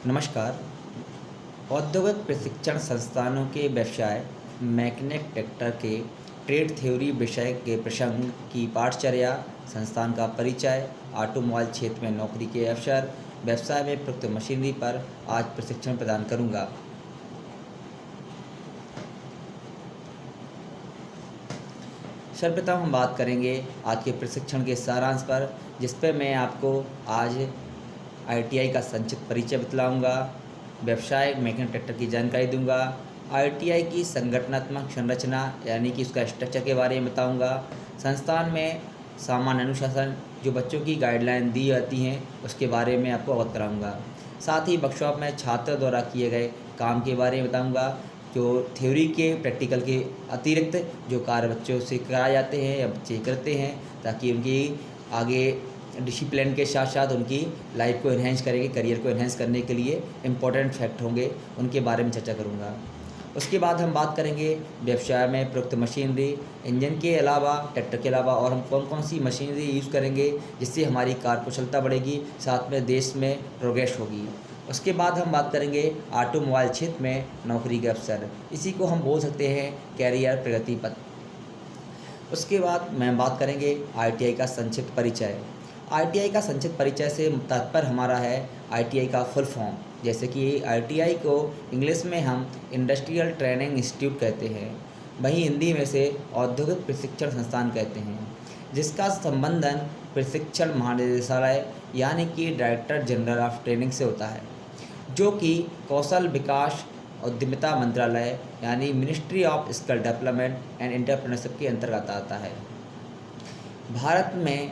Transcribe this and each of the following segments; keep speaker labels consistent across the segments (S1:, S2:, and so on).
S1: नमस्कार। औद्योगिक प्रशिक्षण संस्थानों के व्यवसाय मैकेनिक ट्रैक्टर के ट्रेड थ्योरी विषय के प्रसंग की पाठचर्या, संस्थान का परिचय, ऑटोमोबाइल क्षेत्र में नौकरी के अवसर, व्यवसाय में प्रयुक्त मशीनरी पर आज प्रशिक्षण प्रदान करूंगा। सर्वप्रथम हम बात करेंगे आज के प्रशिक्षण के सारांश पर, जिस पर मैं आपको आज आईटीआई का संक्षिप्त परिचय बतलाऊंगा, व्यवसाय मैकेनिक ट्रैक्टर की जानकारी दूंगा, आईटीआई की संगठनात्मक संरचना यानी कि उसका स्ट्रक्चर के बारे में बताऊंगा, संस्थान में सामान्य अनुशासन जो बच्चों की गाइडलाइन दी जाती हैं उसके बारे में आपको अवगत कराऊंगा। साथ ही वर्कशॉप में छात्र द्वारा किए गए काम के बारे में बताऊंगा, जो थ्योरी के प्रैक्टिकल के अतिरिक्त जो कार्य बच्चों से कराए जाते हैं या बच्चे करते हैं, ताकि उनकी आगे डिसिप्लिन के साथ साथ उनकी लाइफ को इन्हेंस करेंगे, करियर को इन्हेंस करने के लिए इम्पोर्टेंट फैक्ट होंगे, उनके बारे में चर्चा करूँगा। उसके बाद हम बात करेंगे व्यवसाय में प्रयुक्त मशीनरी, इंजन के अलावा, ट्रैक्टर के अलावा और हम कौन कौन सी मशीनरी यूज़ करेंगे जिससे हमारी कार्यकुशलता बढ़ेगी, साथ में देश में प्रोग्रेस होगी। उसके बाद हम बात करेंगे ऑटोमोबाइल क्षेत्र में नौकरी के अवसर, इसी को हम बोल सकते हैं कैरियर प्रगति पथ। उसके बाद मैं बात करेंगे आईटीआई का संक्षिप्त परिचय। आईटीआई का संक्षिप्त परिचय से तात्पर्य हमारा है आईटीआई का फुल फॉर्म, जैसे कि आईटीआई को इंग्लिश में हम इंडस्ट्रियल ट्रेनिंग इंस्टीट्यूट कहते हैं, वहीं हिंदी में से औद्योगिक प्रशिक्षण संस्थान कहते हैं, जिसका संबंधन प्रशिक्षण महानिदेशालय यानी कि डायरेक्टर जनरल ऑफ ट्रेनिंग से होता है, जो कि कौशल विकास उद्यमिता मंत्रालय यानी ministry of skill development and entrepreneurship के अंतर्गत आता है। भारत में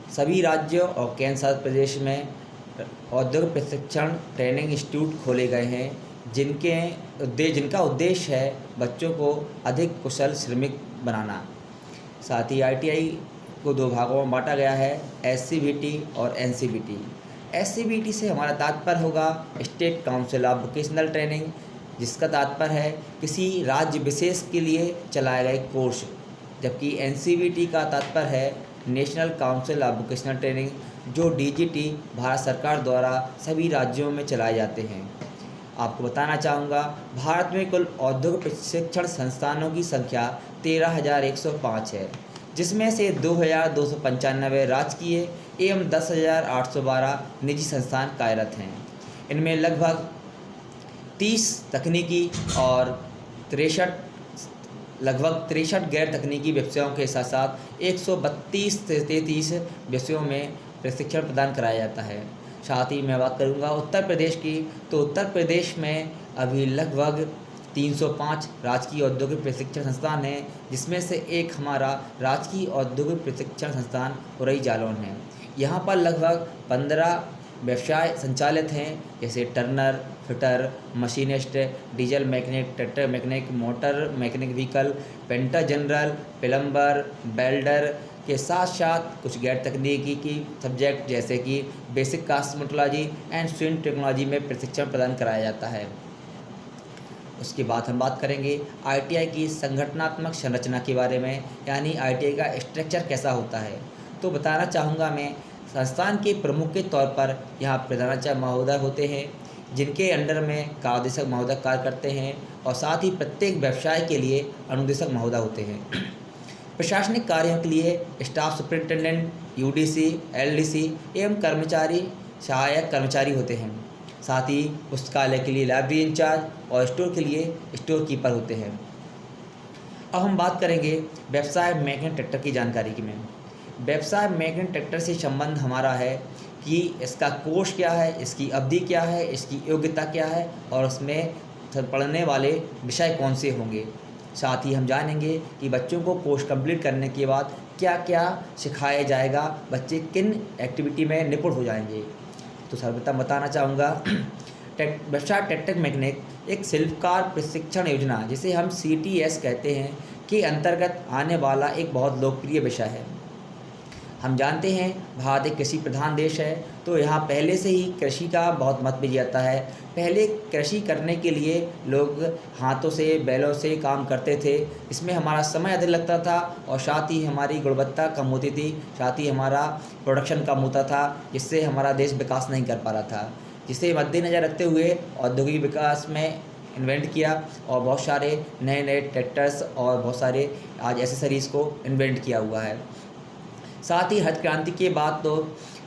S1: सभी राज्यों और केंद्र शासित प्रदेश में औद्योगिक प्रशिक्षण ट्रेनिंग इंस्टीट्यूट खोले गए हैं, जिनका उद्देश्य है बच्चों को अधिक कुशल श्रमिक बनाना। साथ ही आईटीआई को दो भागों में बांटा गया है, एससीबीटी और एनसीबीटी। एससीबीटी से हमारा तात्पर्य होगा state council of vocational training, जिसका तात्पर्य है किसी राज्य विशेष के लिए चलाए गए कोर्स, जबकि एनसीबीटी का तात्पर्य है national council of vocational training, जो डीजीटी भारत सरकार द्वारा सभी राज्यों में चलाए जाते हैं। आपको बताना चाहूँगा, भारत में कुल औद्योगिक प्रशिक्षण संस्थानों की संख्या 13,105 है, जिसमें से 2,295 राजकीय एवं 10,812 निजी संस्थान कार्यरत हैं। इनमें लगभग 30 तकनीकी और 63 गैर तकनीकी विषयों के साथ साथ 132 से 33 विषयों में प्रशिक्षण प्रदान कराया जाता है। साथ ही मैं बात करूंगा उत्तर प्रदेश की, तो उत्तर प्रदेश में अभी लगभग 305 राजकीय औद्योगिक प्रशिक्षण संस्थान हैं, जिसमें से एक हमारा राजकीय औद्योगिक प्रशिक्षण संस्थान उरई जालौन है। यहाँ पर लगभग 15 व्यवसाय संचालित हैं, जैसे Turner, fitter, machinist, diesel mechanic, tractor mechanic, motor mechanic vehicle, painter general, plumber, welder के साथ साथ कुछ गैर तकनीकी की सब्जेक्ट जैसे कि basic cosmetology and swim technology में प्रशिक्षण प्रदान कराया जाता है। उसके बाद हम बात करेंगे आईटीआई की संगठनात्मक संरचना के बारे में, यानी आईटीआई का स्ट्रक्चर कैसा होता है। तो बताना चाहूँगा मैं, संस्थान के प्रमुख के तौर पर यहाँ प्रधानाचार्य महोदय होते हैं, जिनके अंडर में कार्यदेशक महोदय कार्य करते हैं, और साथ ही प्रत्येक व्यवसाय के लिए अनुदेशक महोदय होते हैं। प्रशासनिक कार्यों के लिए स्टाफ सुपरिटेंडेंट, यूडीसी, एलडीसी एवं कर्मचारी सहायक कर्मचारी होते हैं। साथ ही पुस्तकालय के लिए लाइब्रेरी इंचार्ज और स्टोर के लिए स्टोर कीपर होते हैं। अब हम बात करेंगे व्यवसाय मैकेनिक ट्रैक्टर की जानकारी की में। व्यवसाय मैकेनिक ट्रैक्टर से संबंध हमारा है कि इसका कोर्स क्या है, इसकी अवधि क्या है, इसकी योग्यता क्या है और उसमें पढ़ने वाले विषय कौन से होंगे। साथ ही हम जानेंगे कि बच्चों को कोर्स कंप्लीट करने के बाद क्या क्या सिखाया जाएगा, बच्चे किन एक्टिविटी में निपुण हो जाएंगे। तो सर्वप्रथम बताना चाहूँगा, व्यवसाय ट्रैक्टर मैकेनिक एक शिल्पकार प्रशिक्षण योजना, जिसे हम CTS कहते हैं, के अंतर्गत आने वाला एक बहुत लोकप्रिय विषय है। हम जानते हैं भारत एक कृषि प्रधान देश है, तो यहाँ पहले से ही कृषि का बहुत महत्व दिया जाता है। पहले कृषि करने के लिए लोग हाथों से, बैलों से काम करते थे, इसमें हमारा समय अधिक लगता था और साथ ही हमारी गुणवत्ता कम होती थी, साथ ही हमारा प्रोडक्शन कम होता था, जिससे हमारा देश विकास नहीं कर पा रहा था। जिसे मद्देनज़र रखते हुए औद्योगिक विकास में इन्वेंट किया और बहुत सारे नए नए ट्रैक्टर्स और बहुत सारे आज एसेसरीज़ को इन्वेंट किया हुआ है। साथ ही हरित क्रांति के बाद तो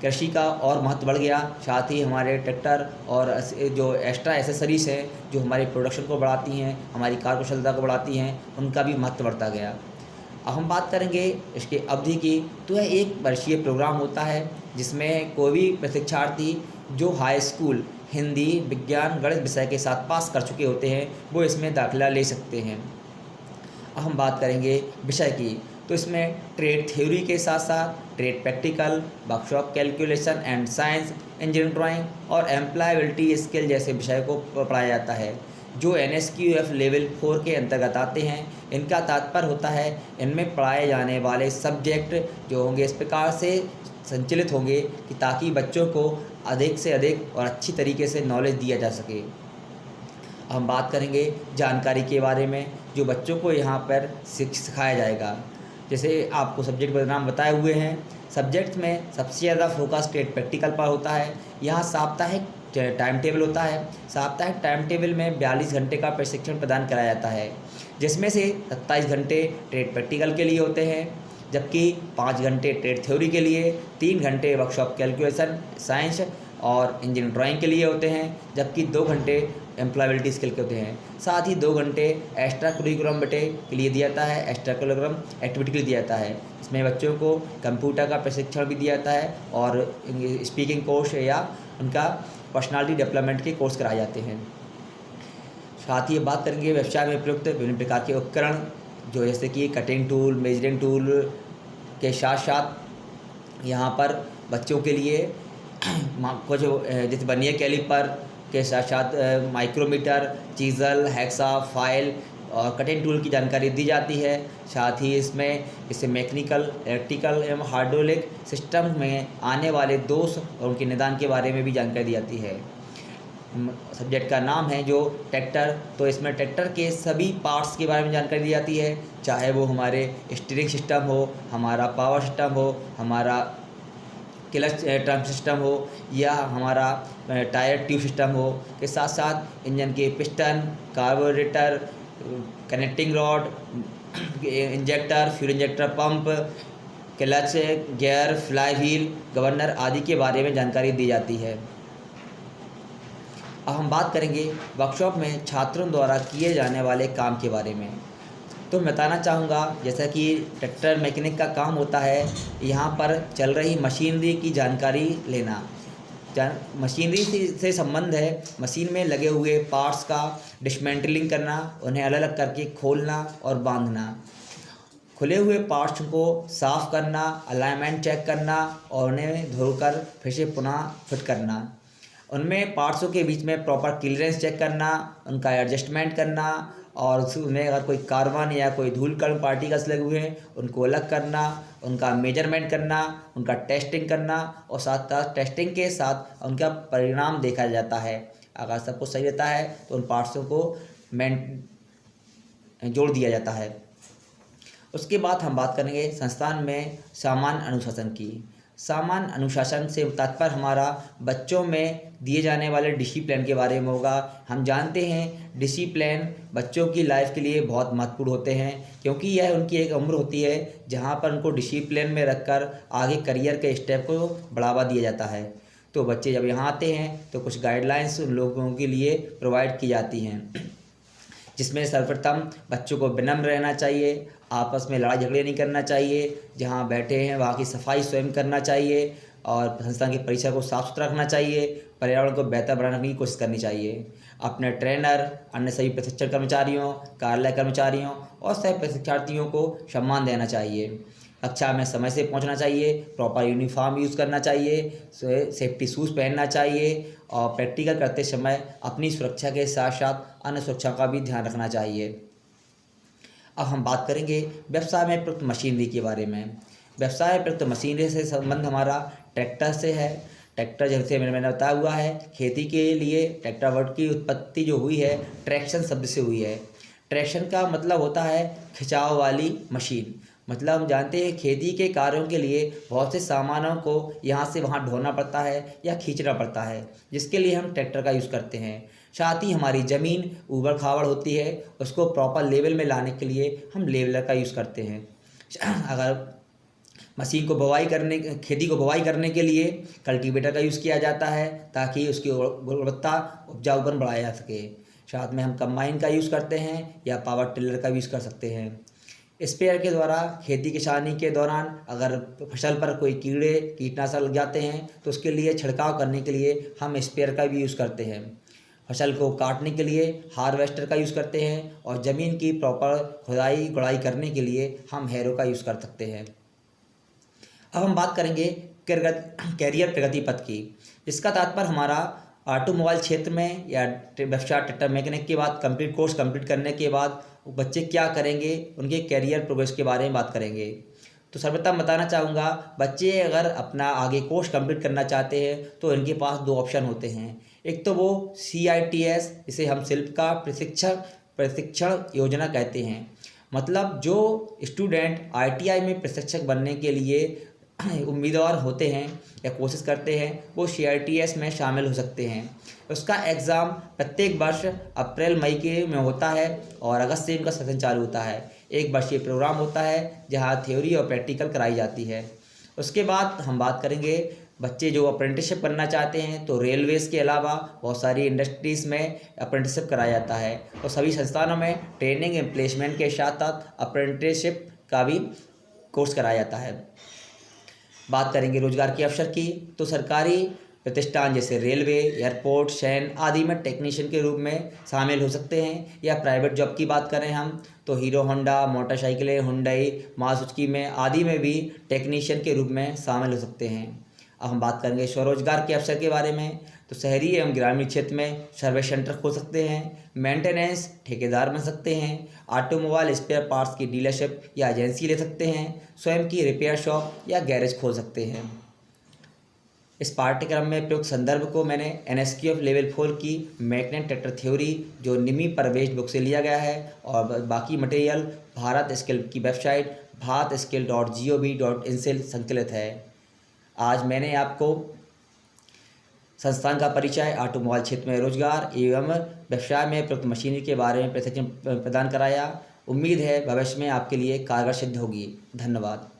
S1: कृषि का और महत्व बढ़ गया। साथ ही हमारे ट्रैक्टर और जो एक्स्ट्रा एसेसरीज़ हैं जो हमारी प्रोडक्शन को बढ़ाती हैं, हमारी कार्यकुशलता को बढ़ाती हैं, उनका भी महत्व बढ़ता गया। अब हम बात करेंगे इसके अवधि की। तो यह 1 वर्षीय प्रोग्राम होता है जिसमें कोई भी प्रशिक्षार्थी जो हाई स्कूल हिंदी, विज्ञान, गणित विषय के साथ पास कर चुके होते हैं वो इसमें दाखिला ले सकते हैं। अब हम बात करेंगे विषय की। तो इसमें ट्रेड थ्योरी के साथ साथ trade practical, workshop calculation and science, engineering drawing और एम्प्लॉयबिलिटी स्किल जैसे विषय को पढ़ाया जाता है जो NSQF लेवल 4 के अंतर्गत आते हैं। इनका तात्पर्य होता है इनमें पढ़ाए जाने वाले सब्जेक्ट जो होंगे इस प्रकार से संचालित होंगे कि ताकि बच्चों को अधिक से अधिक और अच्छी तरीके से नॉलेज दिया जा सके। हम बात करेंगे जानकारी के बारे में जो बच्चों को यहाँ पर सिखाया जाएगा। जैसे आपको सब्जेक्ट के नाम बताए हुए हैं। सब्जेक्ट में सबसे ज़्यादा फोकस ट्रेड प्रैक्टिकल पर होता है। यहाँ साप्ताहिक टाइम टेबल होता है। साप्ताहिक टाइम टेबल में 42 घंटे का प्रशिक्षण प्रदान कराया जाता है जिसमें से 27 घंटे ट्रेड प्रैक्टिकल के लिए होते हैं, जबकि 5 घंटे ट्रेड थ्योरी के लिए, 3 घंटे वर्कशॉप कैलकुलेशन साइंस और इंजीनियरिंग ड्राइंग के लिए होते हैं, जबकि 2 घंटे एम्प्लॉयबिलिटी स्किल के होते हैं। साथ ही 2 घंटे एक्स्ट्रा करिकुलम के लिए दिया जाता है, एक्स्ट्रा करिकुलम एक्टिविटी के लिए दिया जाता है। इसमें बच्चों को कंप्यूटर का प्रशिक्षण भी दिया जाता है और स्पीकिंग कोर्स या उनका पर्सनालिटी डेवलपमेंट के कोर्स कराए जाते हैं। साथ ही बात करेंगे व्यवसाय में प्रयुक्त विभिन्न प्रकार के उपकरण जो जैसे कि कटिंग टूल, मेजरिंग टूल के साथ साथ यहाँ पर बच्चों के लिए कुछ जैसे वर्नियर कैलिपर के साथ साथ माइक्रोमीटर, चीज़ल, हेक्सा, फाइल और कटिंग टूल की जानकारी दी जाती है। साथ ही इसमें इससे मैकेनिकल, इलेक्ट्रिकल एवं हाइड्रोलिक सिस्टम में आने वाले दोष और उनके निदान के बारे में भी जानकारी दी जाती है। सब्जेक्ट का नाम है जो ट्रैक्टर, तो इसमें ट्रैक्टर के सभी पार्ट्स के बारे में जानकारी दी जाती है, चाहे वो हमारे स्टीयरिंग सिस्टम हो, हमारा पावर सिस्टम हो, हमारा क्लच ट्रांस सिस्टम हो या हमारा टायर ट्यूब सिस्टम हो, के साथ साथ इंजन के piston, carburettor, connecting rod, injector, fuel injector pump, clutch, gear, fly wheel, governor आदि के बारे में जानकारी दी जाती है। अब हम बात करेंगे वर्कशॉप में छात्रों द्वारा किए जाने वाले काम के बारे में। तो मैं बताना चाहूँगा जैसा कि ट्रैक्टर मैकेनिक का काम होता है, यहाँ पर चल रही मशीनरी की जानकारी लेना। मशीनरी से संबंध है मशीन में लगे हुए पार्ट्स का डिसमेंटलिंग करना, उन्हें अलग अलग करके खोलना और बांधना, खुले हुए पार्ट्स को साफ़ करना, अलाइनमेंट चेक करना और उन्हें धोकर फिर से पुनः फिट करना, उनमें पार्ट्सों के बीच में प्रॉपर क्लियरेंस चेक करना, उनका एडजस्टमेंट करना और उसमें अगर कोई कार्बन या कोई धूल कण पार्टिकल्स लगे हुए हैं उनको अलग करना, उनका मेजरमेंट करना, उनका टेस्टिंग करना और साथ साथ टेस्टिंग के साथ उनका परिणाम देखा जाता है। अगर सब कुछ सही रहता है तो उन पार्ट्सों को जोड़ दिया जाता है। उसके बाद हम बात करेंगे संस्थान में सामान्य अनुशासन की। सामान्य अनुशासन से तात्पर्य हमारा बच्चों में दिए जाने वाले डिसिप्लिन के बारे में होगा। हम जानते हैं डिसिप्लिन बच्चों की लाइफ के लिए बहुत महत्वपूर्ण होते हैं क्योंकि यह उनकी एक उम्र होती है जहां पर उनको डिसिप्लिन में रखकर आगे करियर के स्टेप को बढ़ावा दिया जाता है। तो बच्चे जब यहाँ आते हैं तो कुछ गाइडलाइंस उन लोगों के लिए प्रोवाइड की जाती हैं, जिसमें सर्वप्रथम बच्चों को विनम्र रहना चाहिए, आपस में लड़ाई झगड़े नहीं करना चाहिए, जहाँ बैठे हैं वहाँ की सफाई स्वयं करना चाहिए और संस्था के परिसर को साफ सुथरा रखना चाहिए, पर्यावरण को बेहतर बनाने की कोशिश करनी चाहिए। अपने ट्रेनर, अन्य सभी प्रशिक्षण कर्मचारियों, कार्यालय कर्मचारियों और सह प्रशिक्षार्थियों को सम्मान देना चाहिए। कक्षा में समय से पहुंचना चाहिए, प्रॉपर यूनिफॉर्म यूज़ करना चाहिए, सेफ्टी शूज़ पहनना चाहिए और प्रैक्टिकल करते समय अपनी सुरक्षा के साथ साथ अन्य सुरक्षा का भी ध्यान रखना चाहिए। अब हम बात करेंगे व्यवसाय में प्रयुक्त मशीनरी के बारे में। व्यवसाय में प्रयुक्त मशीनरी से संबंध हमारा ट्रैक्टर से है। ट्रैक्टर जैसे मैंने बताया हुआ है, खेती के लिए ट्रैक्टर वर्ड की उत्पत्ति जो हुई है ट्रैक्शन शब्द से हुई है। ट्रैक्शन का मतलब होता है खिंचाव वाली मशीन। मतलब हम जानते हैं खेती के कार्यों के लिए बहुत से सामानों को यहाँ से वहाँ ढोना पड़ता है या खींचना पड़ता है, जिसके लिए हम ट्रैक्टर का यूज़ करते हैं। साथ ही हमारी ज़मीन ऊबड़ खाबड़ होती है, उसको प्रॉपर लेवल में लाने के लिए हम लेवलर का यूज़ करते हैं। अगर मशीन को बुवाई करने खेती को बुवाई करने के लिए कल्टीवेटर का यूज़ किया जाता है, ताकि उसकी गुणवत्ता उपजाऊपन बढ़ाया जा सके। साथ में हम कंबाइन का यूज़ करते हैं या पावर टिलर का यूज़ कर सकते हैं। स्प्रेयर के द्वारा खेती किसानी के दौरान अगर फसल पर कोई कीड़े कीटनाशक लग जाते हैं तो उसके लिए छिड़काव करने के लिए हम स्प्रेयर का भी यूज़ करते हैं। फसल को काटने के लिए हार्वेस्टर का यूज़ करते हैं और ज़मीन की प्रॉपर खुदाई गुड़ाई करने के लिए हम हैरो का यूज़ कर सकते हैं। अब हम बात करेंगे कैरियर प्रगति पथ की, जिसका तात्पर्य हमारा ऑटोमोबाइल क्षेत्र में या व्यवसाय ट्रैक्टर मैकेनिक के बाद कोर्स कंप्लीट करने के बाद बच्चे क्या करेंगे, उनके कैरियर प्रोग्रेस के बारे में बात करेंगे। तो सर्वप्रथम बताना चाहूँगा, बच्चे अगर अपना आगे कोर्स कंप्लीट करना चाहते हैं तो इनके पास दो ऑप्शन होते हैं। एक तो वो CITS, जिसे हम शिल्प का प्रशिक्षण योजना कहते हैं। मतलब जो स्टूडेंट ITI में प्रशिक्षक बनने के लिए उम्मीदवार होते हैं या कोशिश करते हैं, वो CITS में शामिल हो सकते हैं। उसका एग्ज़ाम प्रत्येक वर्ष अप्रैल मई के में होता है और अगस्त से इनका सेशन चालू होता है। एक वर्षीय प्रोग्राम होता है जहाँ थ्योरी और प्रैक्टिकल कराई जाती है। उसके बाद हम बात करेंगे बच्चे जो अप्रेंटिसशिप करना चाहते हैं, तो रेलवेज़ के अलावा बहुत सारी इंडस्ट्रीज़ में अप्रेंटिसशिप कराया जाता है और सभी संस्थानों में ट्रेनिंग एंड प्लेसमेंट के साथ साथ अप्रेंटिसशिप का भी कोर्स कराया जाता है। बात करेंगे रोजगार के अवसर की, तो सरकारी प्रतिष्ठान जैसे रेलवे, एयरपोर्ट, सैन्य आदि में टेक्नीशियन के रूप में शामिल हो सकते हैं। या प्राइवेट जॉब की बात करें हम, तो हीरो होंडा मोटरसाइकिलें, हुंडई, मारुति में आदि में भी टेक्नीशियन के रूप में शामिल हो सकते हैं। अब हम बात करेंगे स्वरोजगार के अवसर के बारे में, तो शहरी एवं ग्रामीण क्षेत्र में सर्विस सेंटर खोल सकते हैं, मेंटेनेंस ठेकेदार बन सकते हैं, ऑटोमोबाइल स्पेयर पार्ट्स की डीलरशिप या एजेंसी ले सकते हैं, स्वयं की रिपेयर शॉप या गैरेज खोल सकते हैं। इस पाठ्यक्रम में प्रयुक्त संदर्भ को मैंने NSQF लेवल 4 की मैकेनिक ट्रैक्टर थ्योरी जो निमी परवेश बुक से लिया गया है, और बाकी मटेरियल भारत स्किल की वेबसाइट bharatskill.gov.in से संकलित है। आज मैंने आपको संस्थान का परिचय, ऑटोमोबाइल क्षेत्र में रोजगार एवं व्यवसाय में प्रयुक्त मशीनरी के बारे में प्रशिक्षण प्रदान कराया। उम्मीद है भविष्य में आपके लिए कारगर सिद्ध होगी। धन्यवाद।